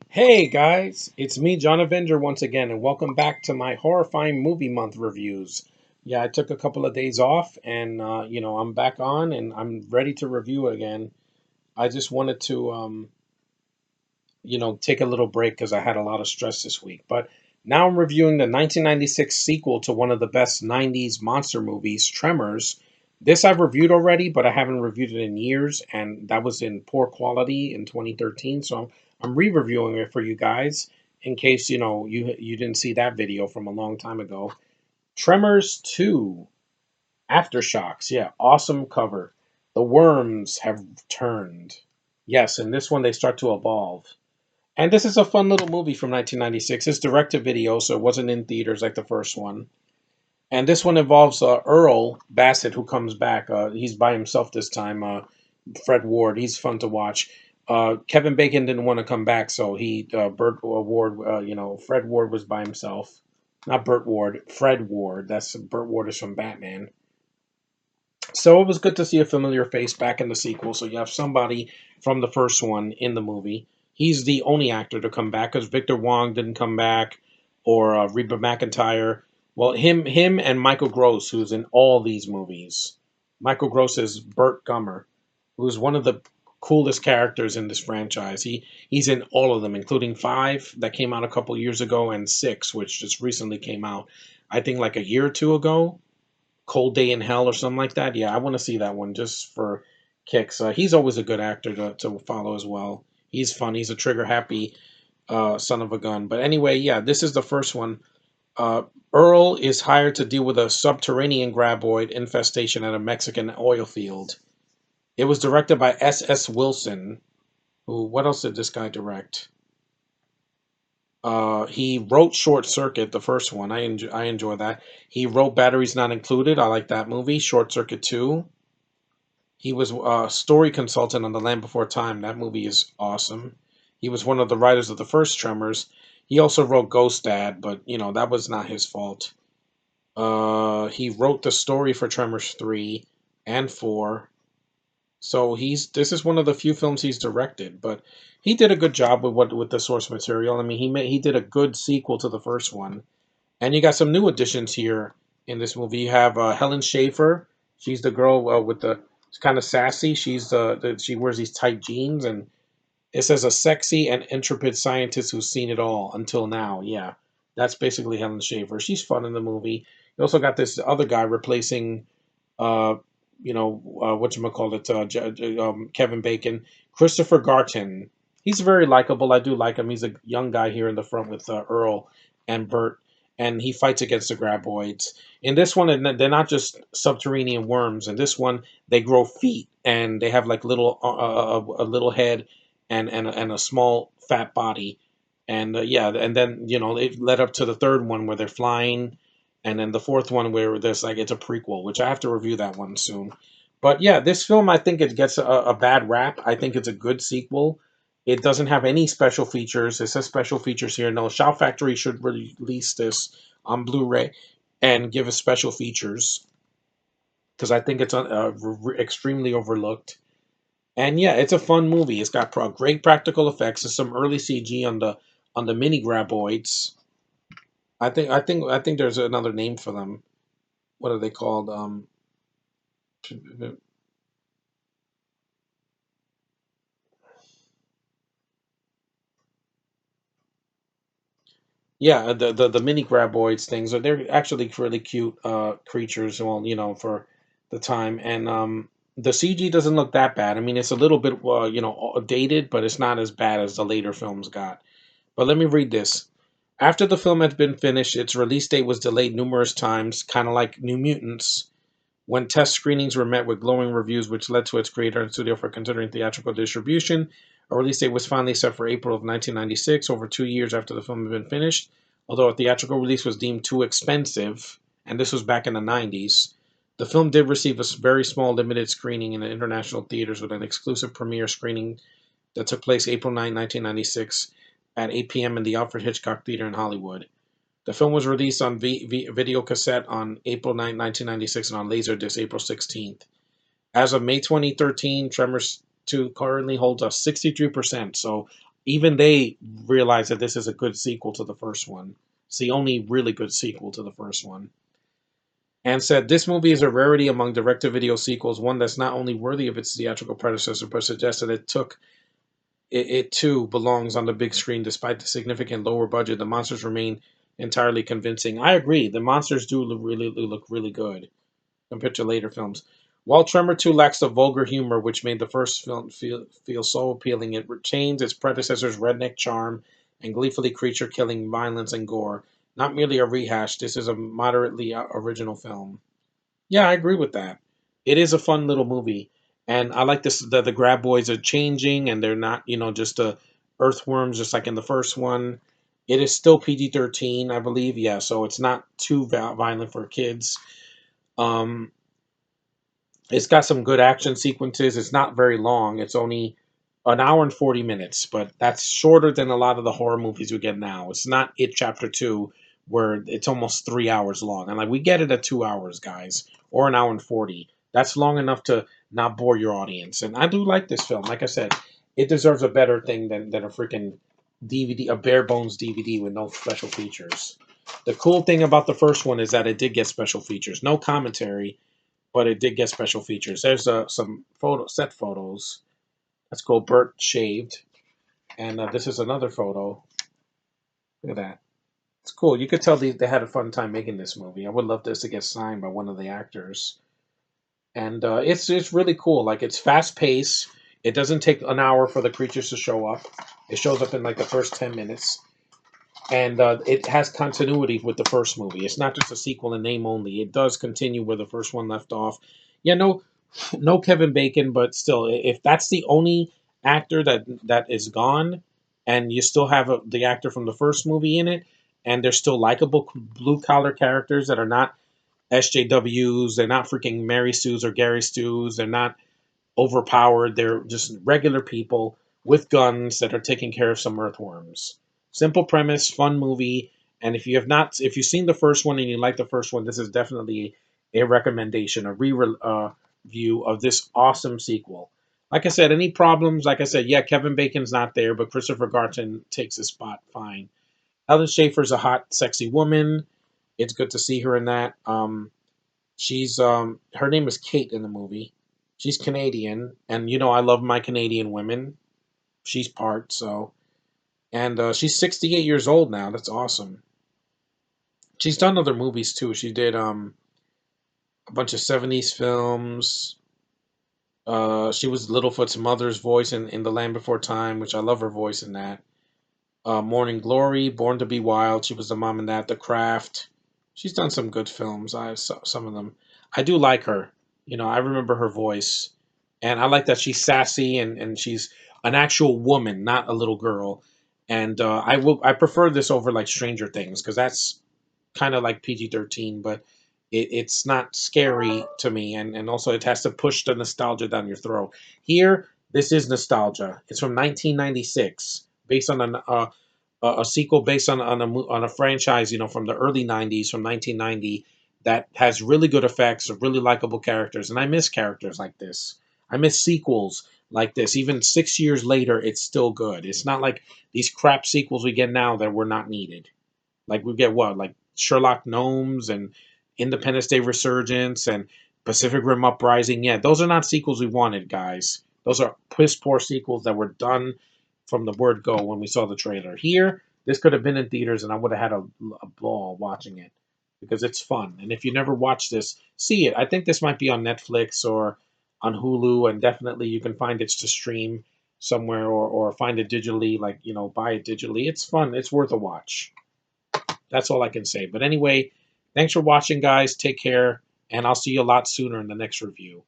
Hey guys, it's me, John Avenger, once again, and welcome back to my Horrifying Movie Month reviews. Yeah, I took a couple of days off, and I'm back on, and I'm ready to review again. I just wanted to, take a little break because I had a lot of stress this week. But now I'm reviewing the 1996 sequel to one of the best 90s monster movies, Tremors. This I've reviewed already, but I haven't reviewed it in years, and that was in poor quality in 2013. So I'm re-reviewing it for you guys in case you didn't see that video from a long time ago. Tremors 2, Aftershocks. Yeah, awesome cover. The worms have turned. Yes, in this one they start to evolve. And this is a fun little movie from 1996. It's direct to video, so it wasn't in theaters like the first one. And this one involves Earl Bassett, who comes back. He's by himself this time. Fred Ward. He's fun to watch. Kevin Bacon didn't want to come back, so Burt Ward. Fred Ward was by himself. Not Burt Ward. Fred Ward. That's Burt Ward is from Batman. So it was good to see a familiar face back in the sequel. So you have somebody from the first one in the movie. He's the only actor to come back because Victor Wong didn't come back, or Reba McEntire. Well, him, and Michael Gross, who's in all these movies. Michael Gross is Burt Gummer, who's one of the coolest characters in this franchise. He's in all of them, including 5 that came out a couple years ago and 6, which just recently came out. I think like a year or two ago. Cold Day in Hell or something like that. Yeah, I want to see that one just for kicks. He's always a good actor to follow as well. He's fun. He's a trigger happy son of a gun. But anyway, yeah, this is the first one. Uh, Earl is hired to deal with a subterranean graboid infestation at a Mexican oil field. It was directed by S.S. Wilson. Who? What else did this guy direct? He wrote Short Circuit, the first one. I enjoy that. He wrote Batteries Not Included. I like that movie. Short Circuit 2. He was a story consultant on The Land Before Time. That movie is awesome. He was one of the writers of the first Tremors. He also wrote Ghost Dad, but that was not his fault. He wrote the story for Tremors 3 and 4. So this is one of the few films he's directed, but he did a good job with the source material. I mean, he did a good sequel to the first one, and you got some new additions here in this movie. You have Helen Schaefer. She's the girl with the it's kind of sassy. She wears these tight jeans, and it says a sexy and intrepid scientist who's seen it all until now. Yeah, that's basically Helen Schaefer. She's fun in the movie. You also got this other guy replacing uh, whatchamacallit, Kevin Bacon, Christopher Garton. He's very likable. I do like him. He's a young guy here in the front with Earl and Bert, and he fights against the graboids. In this one, they're not just subterranean worms. In this one, they grow feet and they have like a little head and a small fat body. And yeah, and then it led up to the third one where they're flying, and then the fourth one where there's like it's a prequel, which I have to review that one soon. But yeah, this film I think it gets a bad rap. I think it's a good sequel. It doesn't have any special features. It says special features here. No, Shout Factory should release this on Blu-ray and give us special features because I think it's extremely overlooked. And yeah, it's a fun movie. It's got great practical effects. There's some early CG on the mini graboids. I think there's another name for them. What are they called? Yeah, the mini graboids things are they're actually really cute creatures. Well, for the time, and the CG doesn't look that bad. I mean, it's a little bit dated, but it's not as bad as the later films got. But let me read this. After the film had been finished, its release date was delayed numerous times, kind of like New Mutants. When test screenings were met with glowing reviews, which led to its creator and studio for considering theatrical distribution, a release date was finally set for April of 1996, over 2 years after the film had been finished. Although a theatrical release was deemed too expensive, and this was back in the 90s, the film did receive a very small limited screening in the international theaters with an exclusive premiere screening that took place April 9, 1996 at 8 p.m. in the Alfred Hitchcock Theater in Hollywood. The film was released on video cassette on April 9, 1996, and on Laserdisc April 16th. As of May 2013, Tremors 2 currently holds a 63%. So Even they realize that this is a good sequel to the first one. It's the only really good sequel to the first one. And said this movie is a rarity among direct-to-video sequels, one that's not only worthy of its theatrical predecessor, but suggested it too belongs on the big screen. Despite the significant lower budget, the monsters remain entirely convincing. I agree. The monsters do look really good compared to later films. While Tremor 2 lacks the vulgar humor which made the first film feel so appealing, it retains its predecessor's redneck charm and gleefully creature killing violence and gore. Not merely a rehash, this is a moderately original film. Yeah, I agree with that. It is a fun little movie, and I like this. The Grab Boys are changing, and they're not, just earthworms, just like in the first one. It is still PG-13, I believe. Yeah, so it's not too violent for kids. Um, it's got some good action sequences. It's not very long. It's only an hour and 40 minutes, but that's shorter than a lot of the horror movies we get now. It's not It Chapter 2, where it's almost 3 hours long. And like we get it at 2 hours, guys, or an hour and 40. That's long enough to not bore your audience. And I do like this film. Like I said, it deserves a better thing than a freaking DVD, a bare bones DVD with no special features. The cool thing about the first one is that it did get special features. No commentary, but it did get special features. There's some set photos. Let's go. Bert shaved, and this is another photo. Look at that. It's cool. You could tell they had a fun time making this movie. I would love this to get signed by one of the actors, and it's really cool. Like it's fast paced. It doesn't take an hour for the creatures to show up. It shows up in like the first 10 minutes, and it has continuity with the first movie. It's not just a sequel in name only. It does continue where the first one left off. Yeah, no Kevin Bacon, but still, if that's the only actor that is gone, and you still have the actor from the first movie in it, and they're still likable blue collar characters that are not SJWs, they're not freaking Mary Sues or Gary Stews, they're not overpowered. They're just regular people with guns that are taking care of some earthworms. Simple premise, fun movie, and if you've seen the first one and you like the first one, this is definitely a recommendation, a review of this awesome sequel. Like I said, any problems? Like I said, yeah, Kevin Bacon's not there, but Christopher Garton takes his spot fine. Helen Schaefer's a hot, sexy woman. It's good to see her in that. She's her name is Kate in the movie. She's Canadian, and I love my Canadian women. She's part so, and she's 68 years old now. That's awesome. She's done other movies too. She did a bunch of 70s films. She was Littlefoot's mother's voice in The Land Before Time, which I love her voice in that. Morning Glory, Born to Be Wild. She was the mom in that. The Craft. She's done some good films. I saw some of them. I do like her. I remember her voice, and I like that she's sassy and she's an actual woman, not a little girl. And I prefer this over like Stranger Things because that's kind of like PG-13, but it's not scary to me, and also it has to push the nostalgia down your throat. Here, this is nostalgia. It's from 1996, based on a sequel based on a franchise, from the early 90s, from 1990, that has really good effects, of really likable characters, and I miss characters like this. I miss sequels like this. Even 6 years later, it's still good. It's not like these crap sequels we get now that were not needed. Like we get what, like Sherlock Gnomes and Independence Day Resurgence and Pacific Rim Uprising. Yeah, those are not sequels we wanted, guys. Those are piss poor sequels that were done from the word go when we saw the trailer. Here, this could have been in theaters and I would have had a ball watching it because it's fun. And if you never watched this, see it. I think this might be on Netflix or on Hulu, and definitely you can find it to stream somewhere or find it digitally, like, buy it digitally. It's fun. It's worth a watch. That's all I can say. But anyway, thanks for watching, guys. Take care, and I'll see you a lot sooner in the next review.